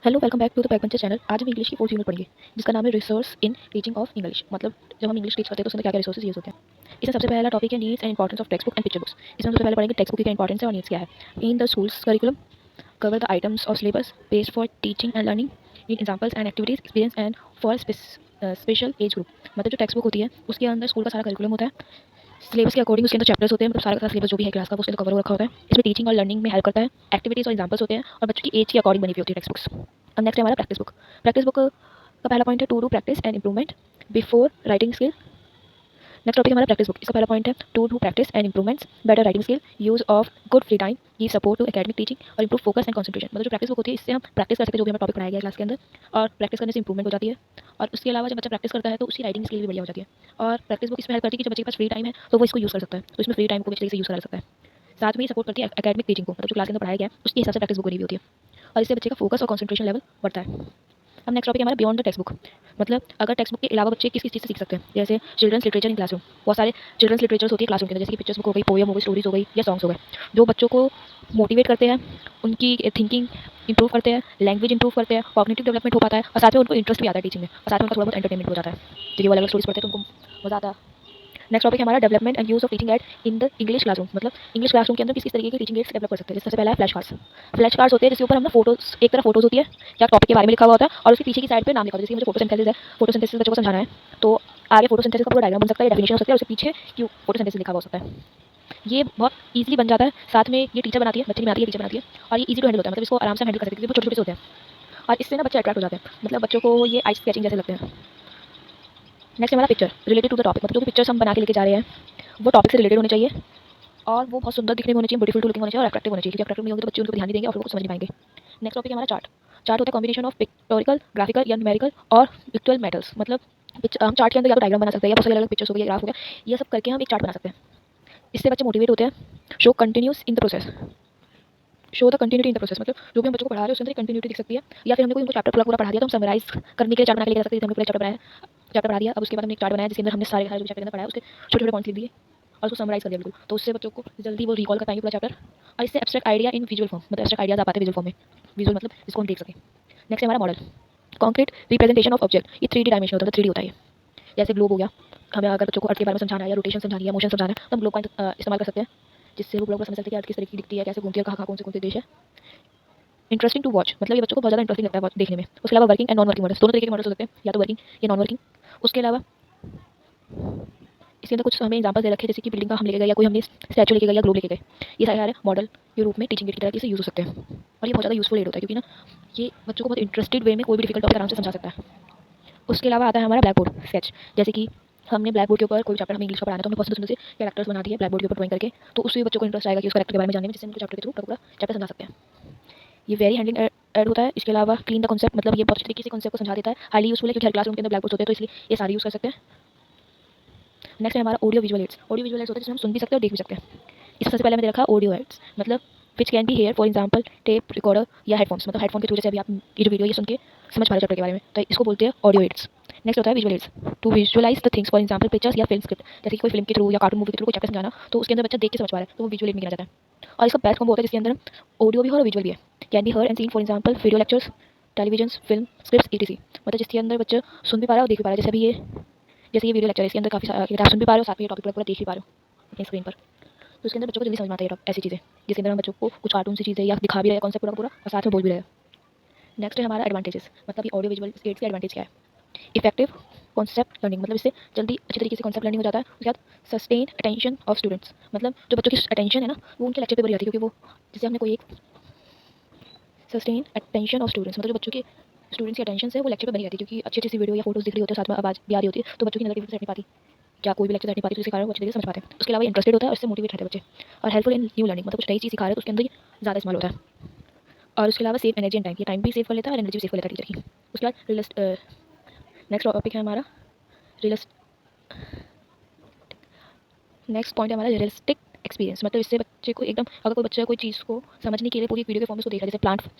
Hello welcome back to the back bencher channel. आज हम English की फोर्थ यूनिट पढ़ेंगे जिसका नाम है resource in teaching of English. मतलब जब हम इंग्लिश टीच करते हैं तो उसमें क्या क्या रिसोर्सेज यूज होते हैं। इसमें सबसे पहला टॉपिक है needs and importance of text book and picture books. इसमें सबसे पहले पढ़ेंगे टेक्स्ट बुक की क्या इंपॉर्टेंस है और नीड्स क्या है। In the schools curriculum cover the items of syllabus based for teaching and learning need examples and activities experience and for special age group. मतलब जो टेक्स्ट बुक होती है उसके अंदर स्कूल का सारा करिकुलम होता है। सिलेबस के अकॉर्डिंग उसके अंदर चैप्टर्स होते हैं, मतलब सारा का सारा सिलेबस जो भी है क्लास का वो उसके अंदर कवर हो रखा होता है। इसमें टीचिंग और लर्निंग में हेल्प करता है। एक्टिविटीज और एग्जांपल्स होते हैं और बच्चों की एज के अकॉर्डिंग बनी हुई होती है टेक्स्ट बुक्स। अब नेक्स्ट है हमारा प्रैक्टिस बुक। प्रैक्टिस बुक का पहला पॉइंट है to do practice and improvement before writing skill. Next topic हमारा प्रैक्टिस बुक। इसका पहला पॉइंट है to do practice and improvements better writing skill use of good free time give support to academic teaching और improve focus and concentration. मतलब जो practice book होती है इससे हम प्रैक्टिस कर सकते हैं जो भी हमें टॉपिक पढ़ाया गया क्लास के अंदर, और प्रैक्टिस करने से इंप्रूवमेंट हो जाती है। और उसके अलावा जब बच्चा प्रैक्टिस करता है तो उसकी राइटिंग स्किल भी बढ़िया हो जाती है। और प्रैक्टिस बुक इसमें हेल्प करती है कि जब बच्चे के पास फ्री टाइम है तो वो इसको यूज़ कर सकता है, तो इसमें फ्री टाइम को भी अच्छे से यूज़ कर सकता है। साथ में ही सपोर्ट करती है एकेडमिक टीचिंग को, मतलब जो क्लास के अंदर पढ़ाया गया है उसके हिसाब से प्रैक्टिस बुक बनी हुई होती है और इससे बच्चे का फोकस और कंसंट्रेशन लेवल बढ़ता है। अब नेक्स्ट टॉपिक हमारा बियॉन्ड द टेक्स्ट बुक। मतलब अगर टेक्स्ट बुक के अलावा बच्चे किस किस चीज़ से सीख सकते हैं, जैसे चिल्ड्रंस लिटरेचर इन क्लासरूम। बहुत सारे चिल्ड्रंस लिटरेचर्स होती है क्लासरूम के अंदर, जैसे कि पिक्चर्स बुक हो गई, पोएम हो गई, स्टोरीज हो गई या सॉन्ग्स हो गए, जो बच्चों को मोटिवेट करते हैं, उनकी थिंकिंग इंप्रूव करते हैं, लैंग्वेज इंप्रूव करते हैं, कॉग्निटिव डेवलपमेंट हो पाता है और साथ में उनको इंटरेस्ट भी आता है टीचिंग में, और साथ में उनका थोड़ा बहुत एंटरटेनमेंट हो जाता है। तो ये वो अलग अलग स्टोरीज पढ़ते हैं तो उनको मजा आता है। नेक्स्ट टॉपिक हमारा development and use of teaching add in the English classroom. मतलब इंग्लिश क्लासरूम के अंदर किस किस तरीके के टीचिंग एड्स डेवलप कर सकते हैं। जैसे सबसे पहला है फ्लैश कार्ड्स। फ्लैश कार्ड्स होते हैं जिसके ऊपर हमने फोटोज, एक तरफ फोटोज होती है या टॉपिक के बारे में लिखा हुआ होता है और उसके पीछे की साइड पे नाम लिखा होता है। जैसे मुझे फोटोसिंथेसिस है, फोटोसिंथेसिस बच्चों को समझाना है तो आगे फोटोसिंथेसिस का पूरा डायग्राम बन सकता है, डेफिनेशन हो सकती है और उसके पीछे क्यों फोटोसिंथेसिस लिखा हुआ हो सकता है। ये बहुत ईजिली बन जाता है। साथ में ये टीचर बनाती है, बच्चे नहीं बनाती है, टीचर बनाती है और ये ईजी टू हैंडल होता है। मतलब इसको आराम से हैंडल कर सकते हैं क्योंकि वो छोटे छोटे से होते हैं और इससे ना बच्चे अट्रैक्ट हो जाते हैं। मतलब बच्चों को ये आई स्केचिंग जैसे लगते हैं। नेक्स्ट हमारा picture related to the topic. मतलब जो भी पिक्चर्स हम बना के लेके जा रहे हैं वो टॉपिक से रिलेटेड होने चाहिए और वो बहुत सुंदर दिखने में होनी चाहिए, ब्यूटीफुल लुकिंग होनी चाहिए और अट्रैक्टिव होनी चाहिए, क्योंकि अट्रैक्टिव नहीं होंगे तो बच्चे उनको ध्यान नहीं देंगे और फिर वो समझ नहीं पाएंगे। नेक्स्ट टॉपिक है हमारा चार्ट। चार्ट होता है कॉम्बिनेशन ऑफ पिक्टोरिकल, ग्राफिकल या न्यूमेरिकल और विजुअल मेटल्स। मतलब हम चार्ट के अंदर या तो डायग्राम बना सकते हैं या बहुत सारे अलग पिक्चर्स हो गए, ग्राफ हो गया, ये सब करके हम एक चार्ट बना सकते हैं। इससे बच्चे मोटिवेट होते हैं। Show continuous in the process, show the continuity in the process. मतलब जो भी हम बच्चों को पढ़ा रहे हैं उसके अंदर कंटिन्यूटी दिख सकती है, या फिर हमने कोई उनको चैप्टर पूरा पूरा पढ़ा दिया तो हम समराइज करने के लिए चार्ट बना के लेके जा सकते हैं। हमने पूरा चैप्टर पढ़ा दिया, अब उसके बाद हमने एक चार्ट बनाया जिसके अंदर हमने सारे जो चैप्टर के अंदर पढ़ा है उसके छोटे छोटे पॉइंट्स लिख दिए और उसको समराइज कर दिया बिल्कुल, तो उससे बच्चों को जल्दी वो रिकॉल कर पाएंगे पूरा चैप्टर। और इससे abstract idea in visual form, मतलब एब्स्ट्रैक्ट आइडियाज आ पाते हैं विजुअल फॉर्म में। विजुअल मतलब इसको हम देख सकें। नेक्स्ट है हमारा model. Concrete representation of object. ये 3D डायमेंशन होता है, 3D होता है ये। जैसे ग्लोब हो गया, हमें अगर बच्चों को अर्थ के बारे में समझाना है या रोटेशन समझानी है, मोशन समझाना है तो हम ग्लोब का इस्तेमाल कर सकते हैं, जिससे वो ग्लोब समझ सकते हैं कि अर्थ किस तरीके की दिखती है, कैसे घूमती है, कहाँ कौन से देश है। इंटरेस्टिंग टू वॉच, मतलब ये बच्चों को बहुत ज़्यादा इंटरेस्टिंग लगता है देखने में। उसके अलावा working and non working models, दोनों तरीके के मॉडल्स हो सकते हैं, या तो वर्किंग या नॉन वर्किंग। उसके अलावा इसके अंदर कुछ हमें एग्जांपल दे रखे हैं, जैसे कि बिल्डिंग का हम लेके गए या कोई हमने स्टैचू लेके गए या ग्लोब लेके गए। ये सारे मॉडल के रूप में टीचिंग एड की तरह से यूज़ हो सकते हैं और ये बहुत ज़्यादा यूजफुल एड होता है क्योंकि ना ये बच्चों को बहुत इंटरेस्टेड वे में कोई भी डिफिकल्ट टॉपिक आराम से समझा सकता है। उसके अलावा आता है हमारा ब्लैक बोर्ड स्केच। जैसे कि हमने ब्लैक बोर्ड के ऊपर कोई चैप्टर हमें इंग्लिश का पढ़ाना है तो हमने बहुत सुंदर से कैरेक्टर्स बना दिए ब्लैक बोर्ड के ऊपर ड्राइंग करके, तो उससे बच्चों को इंटरेस्ट आएगा कि उस कैरेक्टर के बारे में जानने में, जिससे उनको चैप्टर के थ्रू पूरा चैप्टर समझा सकते हैं। ये वेरी हैंडिंग ऐड होता है। इसके अलावा क्लीन द कॉन्सेप्ट, मतलब ये बहुत अच्छी तरीके से कॉन्सेप्ट को समझा देता है। हाईली यूजफुल है क्योंकि हर क्लासरूम के अंदर ब्लैक बोर्ड होते हैं तो इसलिए ये सारे यूज़ कर सकते हैं। नेक्स्ट है हमारा audio visual aids. Audio visual aids होता है जिसमें हम सुन भी सकते हैं और देख भी सकते हैं। इसमें सबसे पहले मैंने रखा ऑडियो एड्स, मतलब which can be here for example tape recorder या हेडफोन्स। मतलब हेडफोन के थ्रू जैसे अभी आप ये जो वीडियो ये सुन के समझ पा रहे चैप्टर के बारे में, तो इसको बोलते हैं ऑडियो एड्स। नेक्स्ट होता है visual aids, to visualise the things for example pictures या फिल्म स्क्रिप्ट। जैसे कि कोई फिल्म के थ्रू या कार्टून मूवी के थ्रू कोई चैप्टर समझाना तो उसके अंदर बच्चा देख के समझ पा रहा है तो वो विजुअल एड में गिना जाता है। और इसका बेस्ट कॉम्बो होता है जिसके अंदर ऑडियो भी हो और विजुअल भी है। Can be heard and seen for example video lectures, television, film script etc। मतलब जिसके अंदर बच्चा सुन भी पा रहा है और देख भी पा रहा है। जैसे अभी ये, जैसे ये वीडियो लेक्चर है, इसके अंदर काफ़ी सारा आप सुन भी पा रहे हो, साथ में ये टॉपिक पूरा पूरा देख भी पा रहे हो अपनी स्क्रीन पर। तो इसके अंदर बच्चों को जल्दी समझ में आता है ऐसी चीज़ें जिसके अंदर हम बच्चों को कुछ कार्टून सी चीज़ें या दिखा भी रहे हैं कॉन्सेप्ट पूरा पूरा और साथ में बोल भी रहे हैं। नेक्स्ट है हमारा एडवांटेजेस। मतलब ये ऑडियो विजुअल एड्स के एडवांटेज क्या है। इफेक्टिव कॉन्सेप्ट लर्निंग, मतलब इससे जल्दी अच्छी तरीके से कॉन्सेप्ट लर्निंग हो जाता है। उसके बाद सस्टेन अटेंशन ऑफ स्टूडेंट्स, मतलब जो बच्चों की अटेंशन है ना वो उनके लेक्चर पे बनी रहती है, क्योंकि वो जैसे हमने कोई एक सस्टेन अटेंशन ऑफ स्टूडेंट्स, मतलब जो बच्चों की स्टूडेंट्स की अटेंशन है वो लेक्चर पे बनी रहती है, क्योंकि अच्छी अच्छी सी वीडियो या फोटोज दिख रही होती है, साथ में आवाज़ भी आ रही होती है, तो बच्चों की नज़र सेट नहीं पाती क्या कोई भी लेक्चर सेट नहीं पाती, तो इसके कारण वो अच्छी तरीके से समझ पाते हैं। उसके अलावा इंटरेस्टेड होता है और इससे मोटिवेट रहते हैं बच्चे। और हेल्पफुल इन न्यू लर्निंग, मतलब कुछ नई चीज़ सिखा रहे हैं तो उसके अंदर ज़्यादा इस्तेमाल होता है। और उसके अलावा सेव एनर्जी एंड टाइम, ये टाइम भी सेव कर लेता है और एनर्जी भी सेव कर लेता है टीचर की। उसके बाद नेक्स्ट टॉपिक है हमारा रियलिस्ट नेक्स्ट पॉइंट है हमारा रियलिस्टिक एक्सपीरियंस। मतलब इससे बच्चे को एकदम, अगर कोई बच्चा कोई चीज़ को समझने के लिए पूरी वीडियो के फॉर्म में उसको देख रहा है, जैसे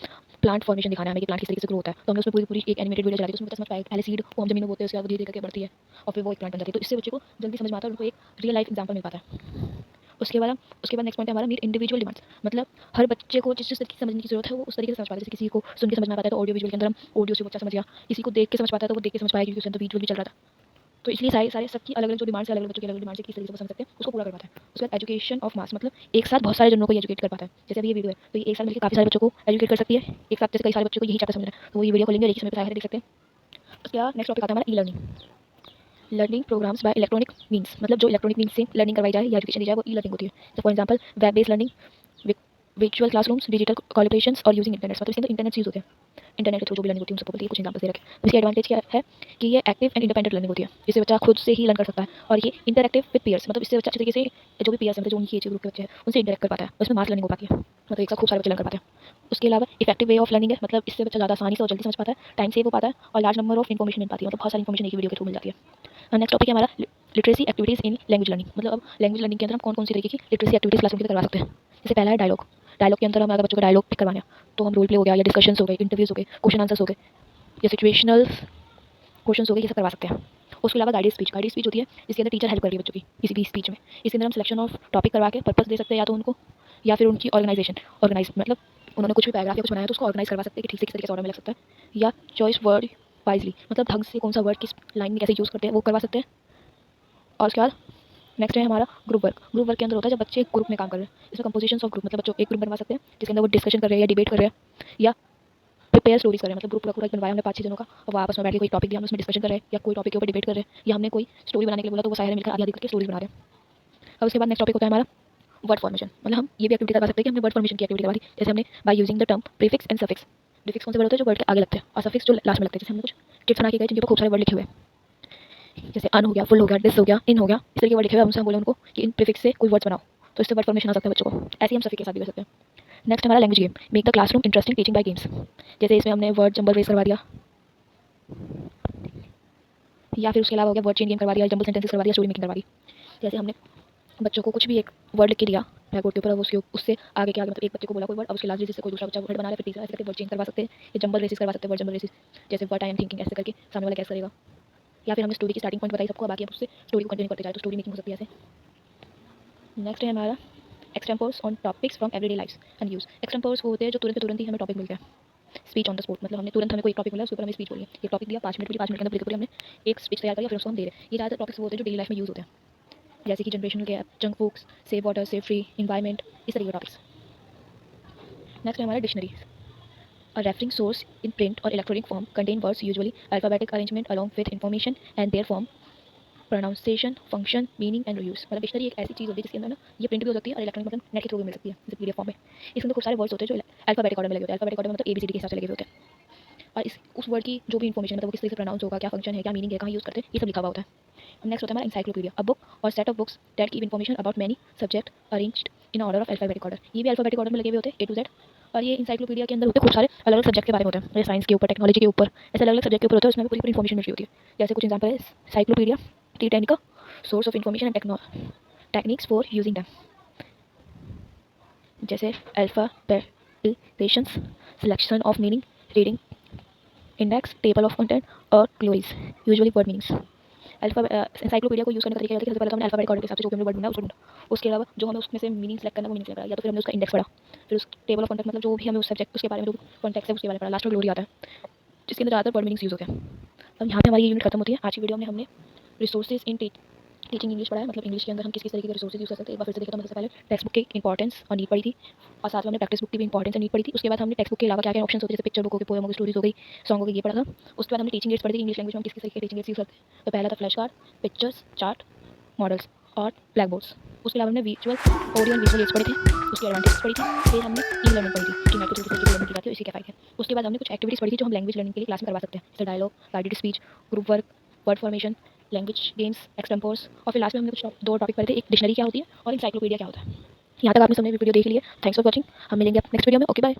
प्लांट फॉर्मेशन दिखाना है हमें कि प्लांट किस तरीके से ग्रो होता है, तो हमने उसमें पूरी पूरी एक एनिमेटेड वीडियो चला दी तो उसमें पता समझ पाएगा पहले सीड फॉर्म जमीन में बोते हैं, उसके बाद धीरे धीरे करके बढ़ती है और फिर वो एक प्लांट बन जाती है। तो इससे बच्चे को जल्दी समझ में आता है और उनको एक रियल लाइफ एग्जाम्पल मिल पाता है। उसके बाद नेक्स्ट पॉइंट है हमारा मीट इंडिविजुअल डिमांड्स, मतलब हर बच्चे को जिस जिस तरीके से समझने की जरूरत है वो उस तरीके से समझ पाता है। जैसे किसी को सुन के समझ में आता है तो ऑडियो विजुअल के अंदर हम ऑडियो से बच्चा समझ गया, किसी को देख के समझ पाता है तो वो देख के समझ पाया क्योंकि उसके अंदर विजुअल भी चल रहा था। तो इसलिए सारे सारे सबकी अलग अलग जो डिमांड्स है, अलग अलग बच्चों की अलग अलग डिमांड्स है, किस तरीके से वो समझ सकते हैं उसको पूरा कर पाता है। उसके बाद एजुकेशन ऑफ मास, मतलब एक साथ बहुत सारे जनों को एजुकेट कर पाता है। जैसे अभी ये वीडियो है तो ये एक साथ मिलकर काफी सारे बच्चों को एजुकेट कर सकती है, एक साथ जैसे कई सारे बच्चों को यही चैप्टर समझना है तो वो ये वीडियो खोलेंगे और एक ही समय पे सारे देख सकते हैं। उसके बाद नेक्स्ट टॉपिक आता है हमारा e learning, learning programmes by electronic means, मतलब जो इलेक्ट्रॉनिक मीन्स से लर्निंग करवाई जाए या एजुकेशन दी जाए वो ई लर्निंग होती है। जैसे for example web based learning, virtual classrooms, digital collaborations और यूजिंग इंटरनेट, मतलब इसके अंदर इंटरनेट यूज होते हैं। इंटरनेट के थ्रू जो भी लर्निंग होती है उन सबको बोलते हैं, कुछ एग्जांपल्स दे रखे हैं। इसकी एडवांटेज क्या है कि ये एक्टिव एंड इंडिपेंडेंट लर्निंग होती है, जिससे बच्चा खुद से ही लर्न कर सकता है, और ये इंटरैक्टिव विद पीयर्स, मतलब इससे बच्चा अच्छे तरीके से जो भी पीयर्स हैं, मतलब जो उनकी एज ग्रुप के बच्चे हैं उनसे इंटरैक्ट कर पाता है, उसमें मास लर्निंग हो पाती है, मतलब एक साथ खूब सारे बच्चे लर्न कर पाते हैं। उसके अलावा इफेक्टिव वे ऑफ लर्निंग है, मतलब इससे बच्चा ज़्यादा आसानी से और जल्दी समझ पाता है, टाइम सेव हो पाता है और लार्ज नंबर ऑफ इन्फॉर्मेशन मिल पाती है, मतलब बहुत सारी इन्फॉर्मेशन एक ही वीडियो के थ्रू मिल जाती है। नेक्स्ट टॉपिक है हमारा literacy activities in language learning, मतलब अब लैंग्वेज लर्निंग के अंदर हम कौन कौन सी तरीके की लिटरेसी एक्टिविटीज़ क्लासरूम के अंदर करवा सकते हैं। जैसे पहला है डायलॉग, डायलॉग के अंदर हम अगर बच्चों को डायलॉग पिक करवाना है तो हम रोल प्ले हो गया या डिस्कशंस हो गए, इंटरव्यूज हो गए, क्वेश्चन आंसर्स हो गए या सिचुएशनल क्वेश्चन हो गए, ये सब करवा सकते हैं। उसके अलावा गाइडेड स्पीच होती है, इसके अंदर टीचर हेल्प कर रही है बच्चों की किसी भी स्पीच में। इसके अंदर हम सिलेक्शन ऑफ टॉपिक करवा के पर्पस दे सकते हैं या तो उनको, या फिर उनकी ऑर्गेनाइज मतलब उन्होंने कुछ भी पैराग्राफ या कुछ बनाया तो उसको ऑर्गेनाइज करवा सकते हैं कि ठीक से किस तरीके से ऑर्डर में लग सकता है, या चॉइस वर्ड वाइजली, मतलब ढंग से कौन सा वर्ड किस लाइन में कैसे यूज़ करते हैं वो करवा सकते हैं। और उसके बाद नेक्स्ट है हमारा ग्रुप वर्क। ग्रुप वर्क के अंदर होता है जब बच्चे ग्रुप में काम कर रहे हैं, इसमें कंपोजिशंस ऑफ ग्रुप, मतलब बच्चों एक ग्रुप बनवा सकते हैं जिसके अंदर वो डिस्कशन कर रहे हैं या डिबेट कर रहे हैं या प्रिपेयर स्टोरीज कर रहे हैं, मतलब ग्रुप पूरा बनवाया हमने 5-6 जनों का, अब आपस में बैठ के कोई टॉपिक दिया हम उसमें डिस्कशन कर रहे हैं या कोई टॉपिक के ऊपर डिबेट कर रहे हैं या हमने कोई स्टोरी बनाने के लिए बोला तो वो सारे मिलकर आधी आधी करके स्टोरीज बना रहे हैं। अब उसके बाद नेक्स्ट टॉपिक होता है हमारा वर्ड फॉर्मेशन, मतलब हम ये भी एक्टिविटी करवा सकते हैं कि हमने वर्ड फॉर्मेशन की एक्टिविटी करवा दी, जैसे हमने by using the term prefix and suffix. Prefix कौन से वर्ड होते हैं जो वर्ड के आगे लगते हैं, और सफिक्स जो लास्ट में लगते हैं। जैसे हमने कुछ टिप्स बना के गए जिनके ऊपर खूब सारे वर्ड लिखे हुए हैं, जैसे अन हो गया, फुल हो गया, दिस हो गया, इन हो गया, इस तरह के वर्ड लिखे हुए हैं, हमसे हम बोले उनको कि इन प्रीफिक्स से कोई वर्ड्स बनाओ, तो इससे वर्ड फॉर्मेशन आ सकता है बच्चों को। ऐसे ही हम सफिक्स के साथ भी कर सकते हैं। नेक्स्ट हमारा language game, make the classroom interesting teaching bye games, जैसे इसमें हमने वर्ड जंबल रेस करवा दिया या फिर उसके अलावा हो गया वर्ड चेन गेम करवा दिया, जंबल सेंटेंसेस करवा दिया, स्टोरी मेकिंग करवा दी। जैसे हमने बच्चों को कुछ भी एक वर्ड लिख के दिया ब्लैक बोर्ड के ऊपर, अब उसके उससे आगे के आगे, मतलब एक बच्चे को बोला कोई वर्ड, अब उसके लास्ट जिससे कोई दूसरा बच्चा वर्ड बना रहा है, फिर तीसरा, ऐसे करके वर्ड चेंज करवा सकते हैं, या जंबल रेसिस करवा सकते हैं, वर्ड जंबल रेसिस, जैसे व्हाट आई एम थिंकिंग ऐसे करके सामने वाला कैसे करेगा। या फिर हमने स्टोरी की स्टार्टिंग पॉइंट बताई सबको, बाकी अब उससे स्टोरी को कंटिन्यू करते जाए तो स्टोरी मेकिंग हो सकती है ऐसे। नेक्स्ट है हमारा extempores on topics from everyday life's and uses. Extempores वो होते हैं जो तुरंत तुरंत ही हमें टॉपिक मिल गया, स्पीच ऑन द स्पॉट, मतलब हमने तुरंत हमें कोई टॉपिक मिला उसके ऊपर हमें स्पीच बोली है, एक टॉपिक दिया 5 मिनट के लिए, 5 मिनट के अंदर पूरी हमने एक स्पीच तैयार करी फिर उसको हम दे रहे हैं। ये ज़्यादातर टॉपिक्स वो होते हैं जो डेली लाइफ में यूज़ होते हैं, जैसे कि generational gap, junk foods, save water, save free environment, इस तरीके के टॉपिक्स। नेक्स्ट है हमारा dictionary, a referring source in print or electronic form contain words usually alphabetic arrangement along with information and their form, pronunciation, function, meaning and reuse। मतलब dictionary एक ऐसी चीज़ होती है जिसके अंदर ना ये प्रिंट भी हो सकती है और इलेक्ट्रॉनिक मतलब नेट के थ्रू भी मिल सकती है, जैसे पीडीएफ फॉर्म में। इसके अंदर खूब सारे वर्ड्स होते हैं जो अल्फाबेटिक ऑर्डर में लगे होते हैं, अल्फाबेटिक ऑर्डर में मतलब एबीसीडी के हिसाब से लगे होते हैं, और इस उस वर्ड की जो भी इन्फॉर्मेशन मतलब वो किस तरीके से प्रोनाउंस होगा, क्या फंक्शन है, क्या मीनिंग है, कहाँ यूज़ करते हैं, ये सब लिखा हुआ होता है। नेक्स्ट होता है हमारा इंसाइक्लोपीडिया, अ बुक और set of books that give information about many subject arranged in order of alphabetic order. ये भी अल्फाबेटिक ऑर्डर में लगे हुए होते हैं ए टू जेड, और ये इंसाइक्लोपीडिया के अंदर होते हैं खूब सारे अलग अलग सब्जेक्ट के बारे में होते हैं, जैसे साइंस के ऊपर, टेक्नोलॉजी के ऊपर, ऐसे अलग अलग सब्जेक्ट के ऊपर होता है, उसमें पूरी पूरी इन्फॉर्मेशन मिल रही होती है। जैसे कुछ एग्जाम्पल है साइक्लोपीडिया टी10 का, source of information and techniques for using them, जैसे alphabetisations, selection of meaning, reading index, table of content और glossaries, usually word meanings. Encyclopaedia को यूज़ करने का तरीका है कि सबसे पहले तो हमने अल्फाबेटिक ऑर्डर के हिसाब से जो भी हमने वर्ड ढूंढा उसको ढूंढा, उसके अलावा जो हमें उसमें से मीनिंग सेलेक्ट करना वो मीनिंग सेलेक्ट करा, या तो फिर हमने उसका इंडेक्स पढ़ा, फिर उस टेबल ऑफ कंटेंट मतलब जो भी हमें उस सब्जेक्ट उसके बारे में जो कॉन्टेक्स्ट है उसके बारे में पढ़ा, लास्ट में ग्लोरी आता है जिसके अंदर ज़्यादातर वर्ड मीनिंग्स यूज़ होते हैं। अब यहाँ पे हमारी यूनिट खत्म होती है। आज की वीडियो में हमने रिसोर्सेज इन टीचिंग इंग्लिश पढ़ा है, मतलब इंग्लिश के अंदर हम किस किस तरीके के रिसोर्सेज यूज़ कर सकते हैं। एक बार फिर से देखा तो सबसे पहले टेक्स्ट बुक की इंपॉर्टेंस और नीड पढ़ी थी, और साथ में हमने प्रैक्टिस बुक की भी इंपॉर्टेंस और नीड पढ़ी थी। उसके बाद हमने टेक्स्ट बुक के अलावा क्या क्या ऑप्शंस होते हैं, जैसे पिक्चर बुक हो गई, पोएम हो गई, स्टोरीज हो गई, सॉन्ग हो गई, ये पढ़ा था। उसके बाद हमने टीचिंग एड्स पढ़ी थी, इंग्लिश लैंग्वेज में हम किस किस तरीके के टीचिंग एड्स यूज़ करते हैं। तो पहला था flash card, pictures, chart, models और ब्लैक बोर्ड्स। उसके अलावा हमने visual audio and visual aids पढ़ी थी, उसकी एडवांटेज पढ़ी थी, फिर हमने ई लर्निंग पढ़ी थी कि नेट के थ्रू किस तरीके से लर्निंग की जाती है, इसी के फायदे। उसके बाद हमने कुछ एक्टिविटीज़ पढ़ी थी जो हम लैंग्वेज लर्निंग के लिए क्लास में करवा सकते हैं, जैसे dialogue, guided speech, group work, word formation, language games, extempores, और फिर लास्ट में हमने कुछ दो टॉपिक पढ़े थे, एक डिक्शनरी क्या होती है और इंसाइक्लोपीडिया क्या होता है। यहाँ तक आपने सबने वीडियो देख लिया, थैंक्स फॉर वॉचिंग। हम मिलेंगे नेक्स्ट वीडियो में, ओके बाय।